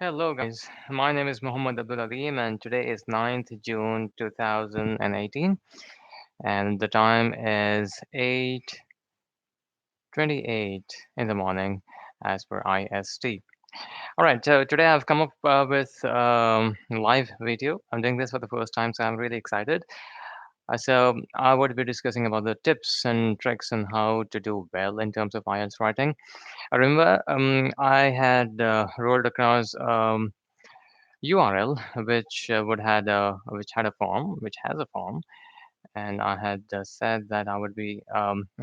Hello, guys. My name is Mohammad Aleem, and today is 9th June 2018, and the time is 8:28 in the morning as per IST. All right, so today I've come up with live video. I'm doing this for the first time, so I'm really excited. So I would be discussing about the tips and tricks and how to do well in terms of IELTS writing. I remember I had rolled across URL which had a form, which has a form, and I had said that I would be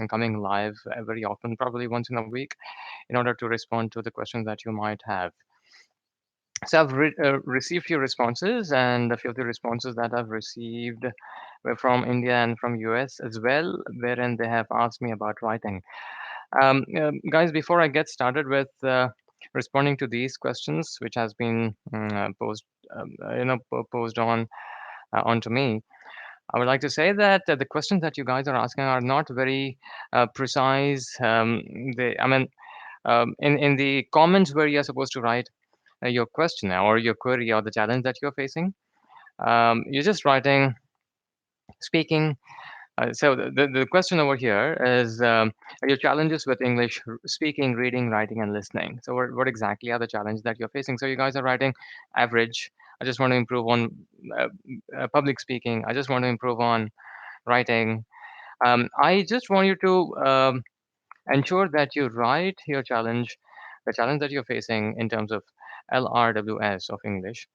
coming live very often, probably once in a week, in order to respond to the questions that you might have. So I've received few responses, and a few of the responses that I've received were from India and from US as well, wherein they have asked me about writing. Guys, before I get started with responding to these questions, which has been posed onto me, I would like to say that the questions that you guys are asking are not very precise. In the comments where you're supposed to write your question or your query or the challenge that you're facing, you're just writing, speaking. So the question over here is your challenges with English speaking, reading, writing, and listening. So what exactly are the challenges that you're facing? So you guys are writing average. I just want to improve on uh, public speaking. I just want to improve on writing. I just want you to ensure that you write your challenge, the challenge that you're facing in terms of LRWS of English.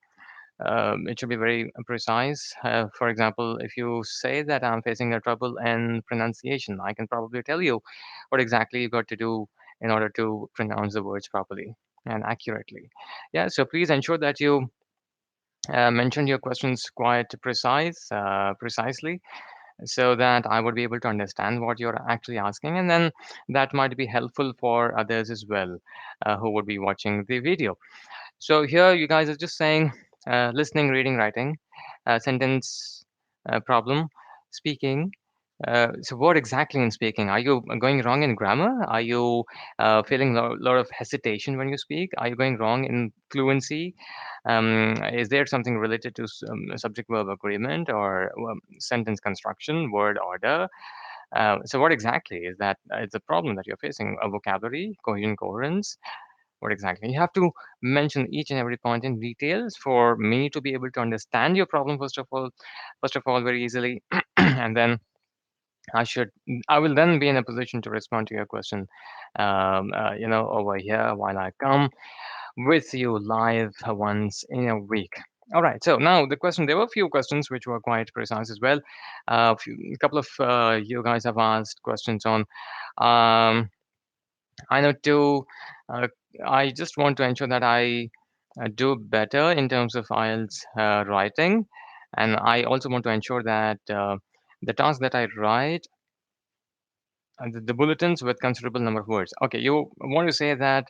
It should be very precise. For example, if you say that I'm facing a trouble in pronunciation, I can probably tell you what exactly you got to do in order to pronounce the words properly and accurately. Yeah, so please ensure that you mention your questions quite precisely, so that I would be able to understand what you're actually asking, and then that might be helpful for others as well who would be watching the video. So here you guys are just saying listening, reading, writing, sentence problem, speaking. So what exactly in speaking? Are you going wrong in grammar? Are you feeling a lot of hesitation when you speak? Are you going wrong in fluency? Is there something related to subject verb agreement or sentence construction, word order? So what exactly is that? It's a problem that you're facing. A vocabulary, cohesion, coherence. What exactly? You have to mention each and every point in details for me to be able to understand your problem first of all, very easily, and then I should, I will then be in a position to respond to your question, over here while I come with you live once in a week. All right. So now the question, there were a few questions which were quite precise as well. A couple of you guys have asked questions on. Um, I know too. Uh, I just want to ensure that I do better in terms of IELTS writing, and I also want to ensure that the task that I write, the bulletins with considerable number of words. Okay, you want to say that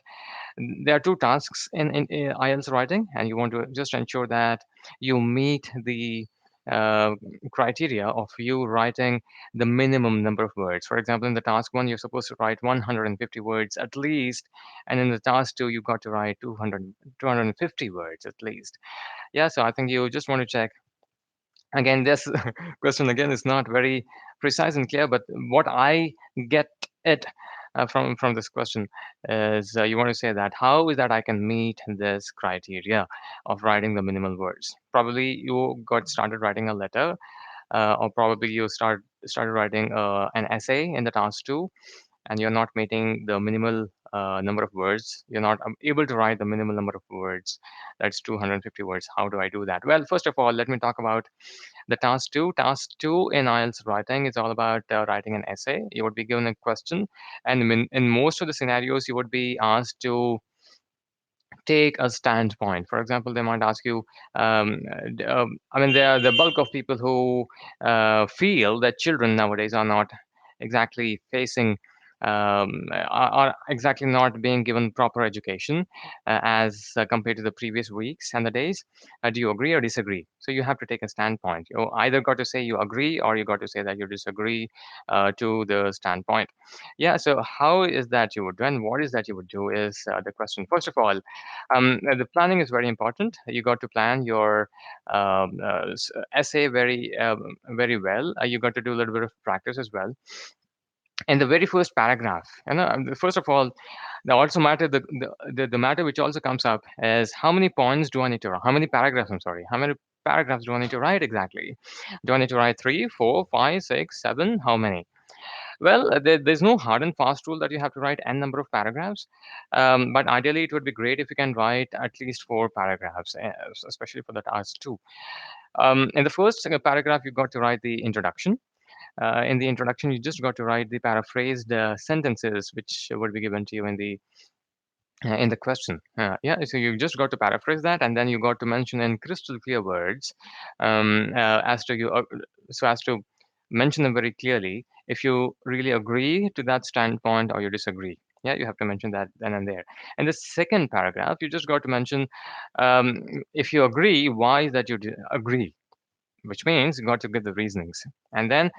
there are two tasks in IELTS writing, and you want to just ensure that you meet the uh, criteria of you writing the minimum number of words. For example, in the task one, you're supposed to write 150 words at least, and in the task two, you got to write 250 words at least. Yeah, so I think you just want to check. Again, this question again is not very precise and clear, but what I get it from this question is you want to say that how is that I can meet this criteria of writing the minimal words. Probably you got started writing a letter, or probably you started writing an essay in the task two, and you're not meeting the minimal number of words. You're not able to write the minimal number of words. That's 250 words. How do I do that? Well, first of all, let me talk about the task two. Task two in IELTS writing is all about writing an essay. You would be given a question, and in most of the scenarios, you would be asked to take a standpoint. For example, they might ask you, I mean, there are the bulk of people who feel that children nowadays are not exactly facing are exactly not being given proper education as compared to the previous weeks and the days. Do you agree or disagree? So you have to take a standpoint. You either got to say you agree or you got to say that you disagree to the standpoint. Yeah. So how is that you would do, and what is that you would do is the question. First of all, the planning is very important. You got to plan your essay very well. You got to do a little bit of practice as well. In the very first paragraph, first of all, the also matter the matter which also comes up is how many points do I need to write? How many paragraphs? I'm sorry. How many paragraphs do I need to write exactly? Do I need to write three, four, five, six, seven? How many? Well, there's no hard and fast rule that you have to write n number of paragraphs, but ideally it would be great if you can write at least four paragraphs, especially for the task two. In the first paragraph, you got to write the introduction. In the introduction, you just got to write the paraphrased sentences which would be given to you in the question. Yeah, so you just got to paraphrase that, and then you got to mention in crystal clear words as to so as to mention them very clearly. If you really agree to that standpoint or you disagree, yeah, you have to mention that then and there. In the second paragraph, you just got to mention if you agree, why is that you agree, which means you got to give the reasonings. And then,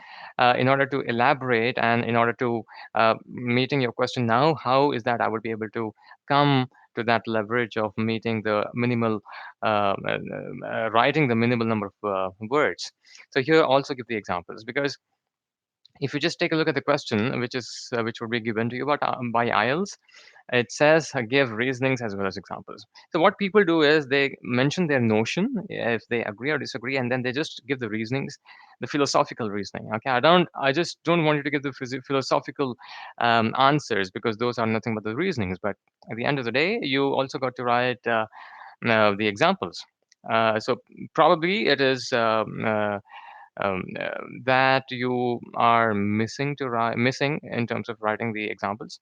in order to elaborate and in order to meeting your question now, how is that I would be able to come to that leverage of meeting the minimal, writing the minimal number of words. So here also give the examples because if you just take a look at the question, which would be given to you by IELTS, it says give reasonings as well as examples. So what people do is they mention their notion if they agree or disagree, and then they just give the reasonings, the philosophical reasoning. Okay, I just don't want you to give the philosophical answers because those are nothing but the reasonings. But at the end of the day, you also got to write the examples. So probably it is. That you are missing in terms of writing the examples.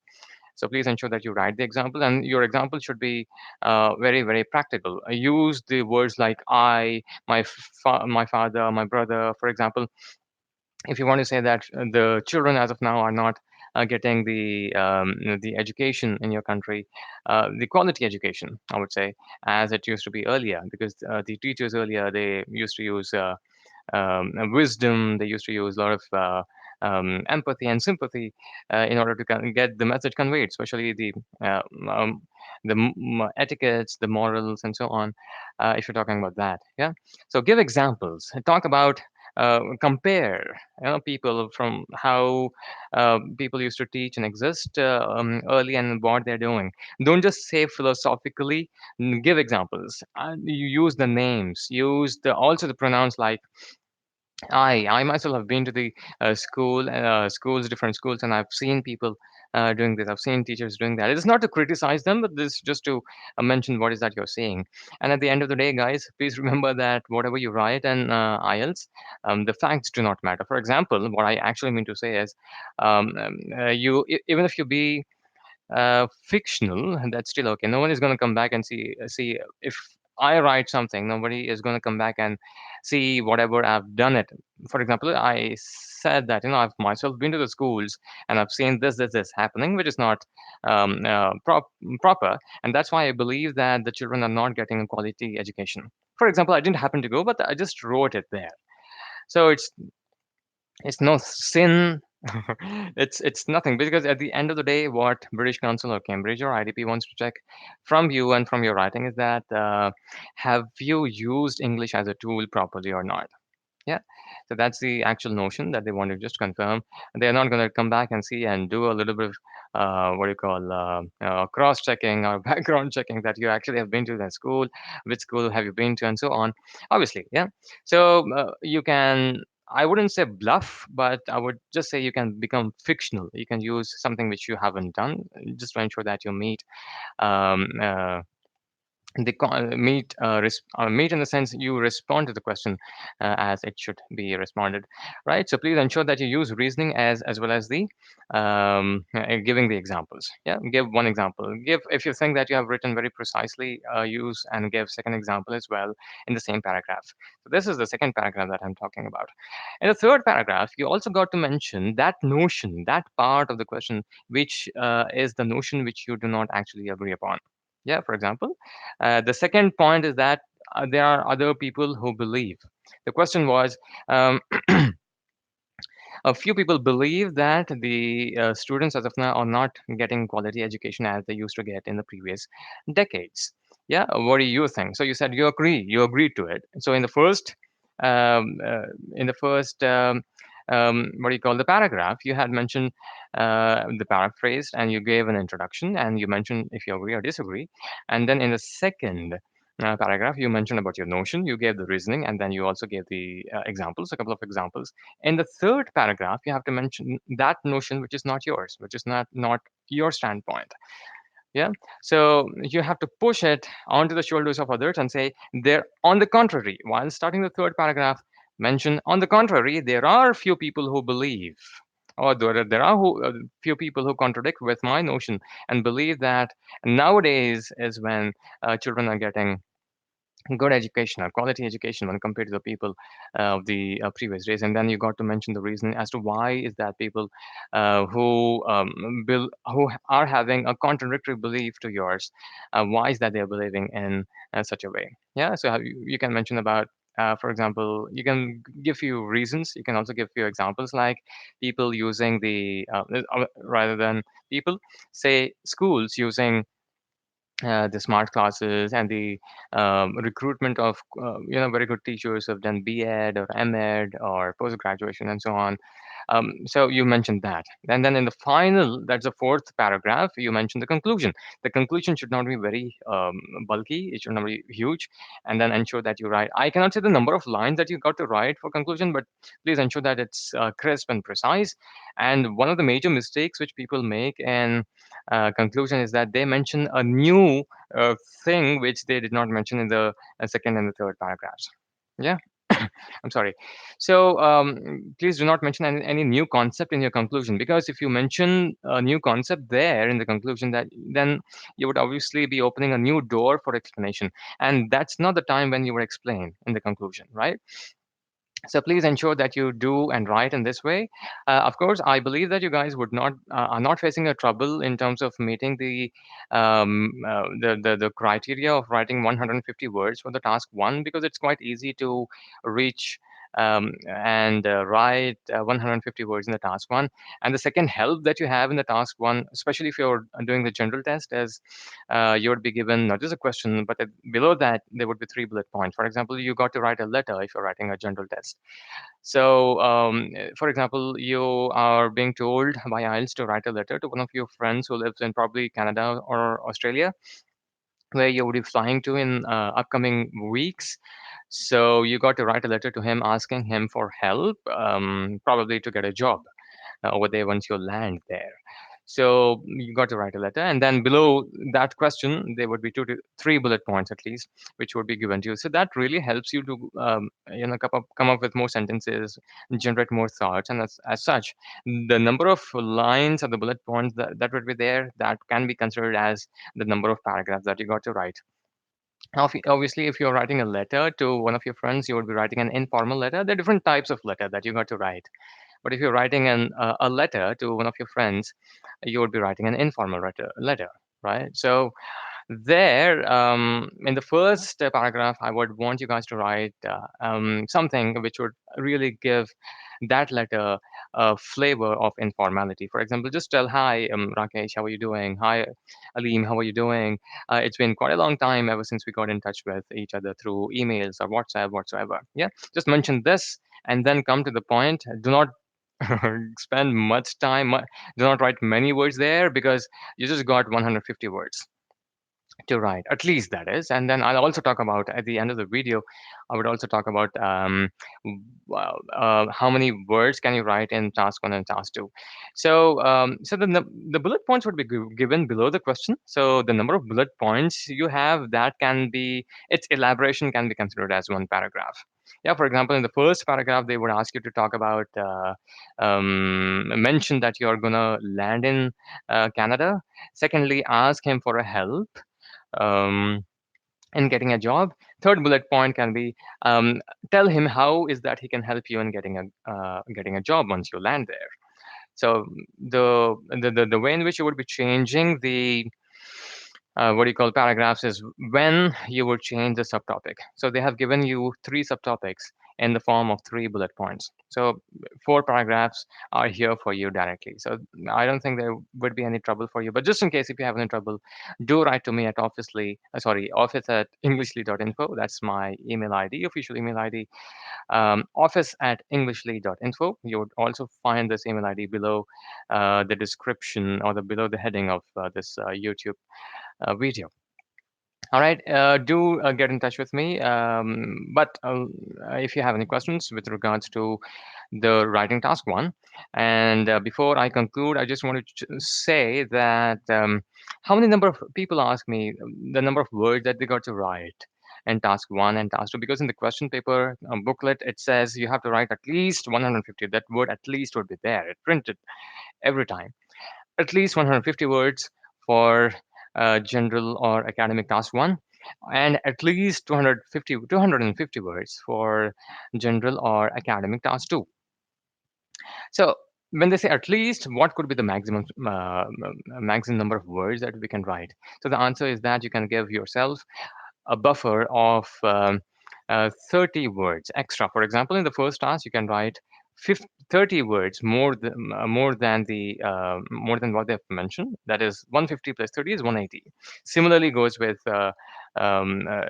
So please ensure that you write the example, and your example should be very practical. Use the words like I, my father, my brother, for example. If you want to say that the children as of now are not getting the education in your country, the quality education, I would say, as it used to be earlier, because the teachers earlier they used to use wisdom. They used to use a lot of empathy and sympathy in order to get the message conveyed, especially uh, um, etiquettes, the morals, and so on. If you're talking about that, yeah. So give examples. Talk about. Compare, people from how people used to teach and exist early and what they're doing. Don't just say philosophically. Give examples. You use the names. Use the also the pronouns like I myself have been to the schools, different schools, and I've seen people doing this. I've seen teachers doing that. It's not to criticize them, but this just to mention what is that you're saying. And at the end of the day, guys, please remember that whatever you write in IELTS, the facts do not matter. For example, what I actually mean to say is, even if you be fictional, and that's still okay. No one is going to come back and see if I write something. Nobody is going to come back and see whatever I've done it. For example, I said that I've myself been to the schools and I've seen this happening, which is not proper, and that's why I believe that the children are not getting a quality education. For example, I didn't happen to go, but I just wrote it there. So it's no sin. It's nothing because at the end of the day, what British Council or Cambridge or IDP wants to check from you and from your writing is that have you used English as a tool properly or not? Yeah. So that's the actual notion that they want to just confirm. They're not going to come back and see and do a little bit of what do you call cross checking or background checking that you actually have been to that school, which school have you been to, and so on. Obviously, yeah. So you can. I wouldn't say bluff, but I would just say you can become fictional. You can use something which you haven't done just to ensure that you meet um, uh, they meet in the sense you respond to the question as it should be responded, right? So please ensure that you use reasoning as well as the giving the examples. Yeah, give one example. Give, if you think that you have written very precisely, use and give second example as well in the same paragraph. So this is the second paragraph that I'm talking about. In the third paragraph, you also got to mention that notion, that part of the question which is the notion which you do not actually agree upon. Yeah, for example, the second point is that there are other people who believe. The question was, um, a few people believe that the students as of now are not getting quality education as they used to get in the previous decades. Yeah, what do you think? So you said you agreed to it. So um, uh, in the first what do you call the paragraph, you had mentioned the paraphrase and you gave an introduction and you mentioned if you agree or disagree. And then in the second paragraph, you mentioned about your notion, you gave the reasoning, and then you also gave the examples, a couple of examples. In the third paragraph, you have to mention that notion which is not yours, which is not your standpoint. Yeah. So you have to push it onto the shoulders of others and say, there, on the contrary, while starting the third paragraph, mention, on the contrary, there are few people who believe, or there are few people who contradict with my notion and believe that nowadays is when children are getting good education or quality education when compared to the people of the previous days. And then you got to mention the reason as to why is that people who are having a contradictory belief to yours, why is that they're believing in such a way. Yeah, so you can mention about for example, you can give few reasons. You can also give few examples like people using rather than people, say schools using the smart classes and the recruitment of very good teachers who have done B.Ed or M.Ed or post graduation and so on. So you mentioned that, and then in the final, that's the fourth paragraph. You mentioned the conclusion. The conclusion should not be very bulky. It should not be huge, and then ensure that you write. I cannot say the number of lines that you got to write for conclusion, but please ensure that it's crisp and precise. And one of the major mistakes which people make in conclusion is that they mention a new thing which they did not mention in the second and the third paragraphs. Yeah. I'm sorry. So please do not mention any new concept in your conclusion, because if you mention a new concept there in the conclusion, that then you would obviously be opening a new door for explanation, and that's not the time when you would explain in the conclusion, right? So please ensure that you do and write in this way. Of course, I believe that you guys would not are not facing a trouble in terms of meeting the criteria of writing 150 words for the task one, because it's quite easy to reach and write 150 words in the task one. And the second help that you have in the task one, especially if you're doing the general test, is you would be given not just a question, but below that there would be three bullet points. For example, you got to write a letter if you're writing a general test. So, for example, you are being told by IELTS to write a letter to one of your friends who lives in probably Canada or Australia, where you would be flying to in upcoming weeks. So you got to write a letter to him asking him for help, probably to get a job over there once you land there. So you got to write a letter, and then below that question, there would be two to three bullet points at least, which would be given to you. So that really helps you to, come up with more sentences, generate more thoughts, and as such, the number of lines of the bullet points that would be there, that can be considered as the number of paragraphs that you got to write. Now, obviously, if you're writing a letter to one of your friends, you would be writing an informal letter. There are different types of letter that you got to write. But if you're writing a letter to one of your friends, you would be writing an informal letter, right? So there, in the first paragraph, I would want you guys to write something which would really give that letter a flavor of informality. For example, just tell, "Hi, Rakesh, how are you doing? Hi, Aleem, how are you doing? It's been quite a long time ever since we got in touch with each other through emails or WhatsApp, whatsoever." Yeah, just mention this and then come to the point. Do not spend much time. Do not write many words there, because you just got 150 words. to write, at least that is. And then I'll also talk about at the end of the video, I would also talk about well, how many words can you write in task one and task two. So the bullet points would be given below the question. So the number of bullet points you have, that can be, its elaboration can be considered as one paragraph. Yeah, for example, in the first paragraph, they would ask you to talk about, mention that you're gonna land in Canada. Secondly, ask him for a help um, in getting a job. Third bullet point can be, tell him how is that he can help you in getting a job once you land there. So the way in which you would be changing the what do you call paragraphs is when you would change the subtopic. So they have given you three subtopics in the form of three bullet points. So four paragraphs are here for you directly. So I don't think there would be any trouble for you. But just in case if you have any trouble, do write to me at office at englishly.info. That's my email ID, official email ID. Office at englishly.info. You would also find this email ID below the description or below the heading of this YouTube video. All right, do get in touch with me. But if you have any questions with regards to the writing task one, and before I conclude, I just wanted to say that how many number of people ask me the number of words that they got to write in task one and task two, because in the question paper booklet it says you have to write at least 150. That word at least would be there. It printed every time at least 150 words for general or academic task one, and at least 250 words for general or academic task two. So when they say at least, what could be the maximum number of words that we can write? So the answer is that you can give yourself a buffer of 30 words extra. For example, in the first task, you can write 30 words more than what they've mentioned. That is 150 plus 30 is 180. Similarly, goes with um, uh,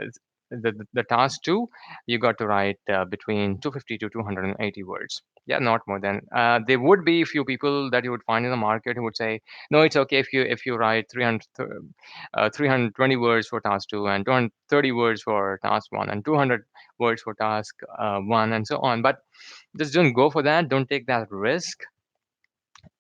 the task two. You got to write between 250 to 280 words. Yeah, not more than. There would be a few people that you would find in the market who would say, no, it's okay if you write 320 words for task two and 230 words for task one and 200 words for task one and so on. But just don't go for that. Don't take that risk.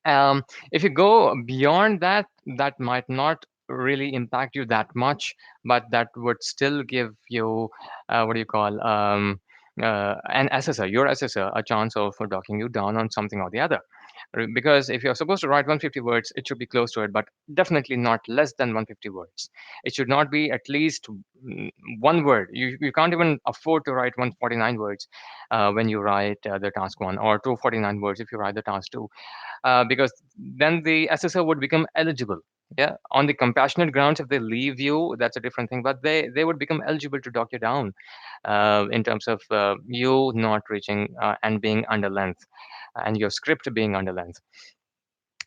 If you go beyond that, that might not really impact you that much, but that would still give you what do you call an assessor, your assessor, a chance of docking you down on something or the other. Because if you're supposed to write 150 words, it should be close to it, but definitely not less than 150 words. It should not be at least one word. You can't even afford to write 149 words when you write the task one, or 249 words if you write the task two, because then the assessor would become eligible. Yeah, on the compassionate grounds, if they leave you, that's a different thing. But they would become eligible to dock you down in terms of you not reaching and being under length, and your script being under length.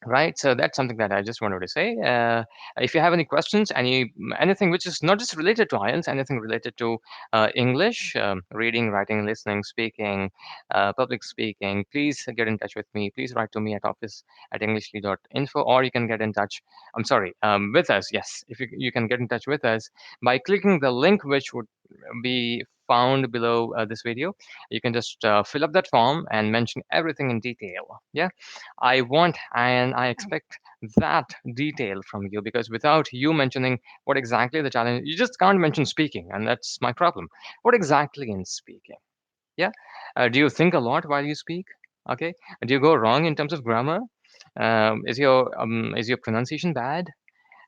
Right, so that's something that I just wanted to say. If you have any questions, anything which is not just related to IELTS, anything related to English, reading, writing, listening, speaking, public speaking, please get in touch with me. Please write to me at office@englishly.info, or you can get in touch. I'm sorry, with us. Yes, if you can get in touch with us by clicking the link which would be found below this video. You can just fill up that form and mention everything in detail. Yeah, I want and I expect that detail from you, because without you mentioning what exactly the challenge, you just can't mention speaking, and that's my problem. What exactly in speaking? Yeah, do you think a lot while you speak? Okay, do you go wrong in terms of grammar? Is your pronunciation bad?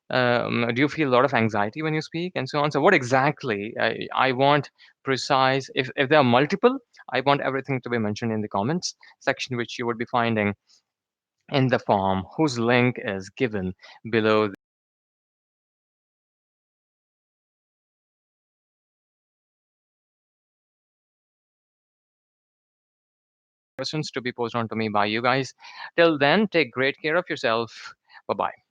Do you feel a lot of anxiety when you speak and so on? So what exactly I want precise. If there are multiple, I want everything to be mentioned in the comments section, which you would be finding in the form whose link is given below the questions to be posted on to me by you guys. Till then, take great care of yourself. Bye bye.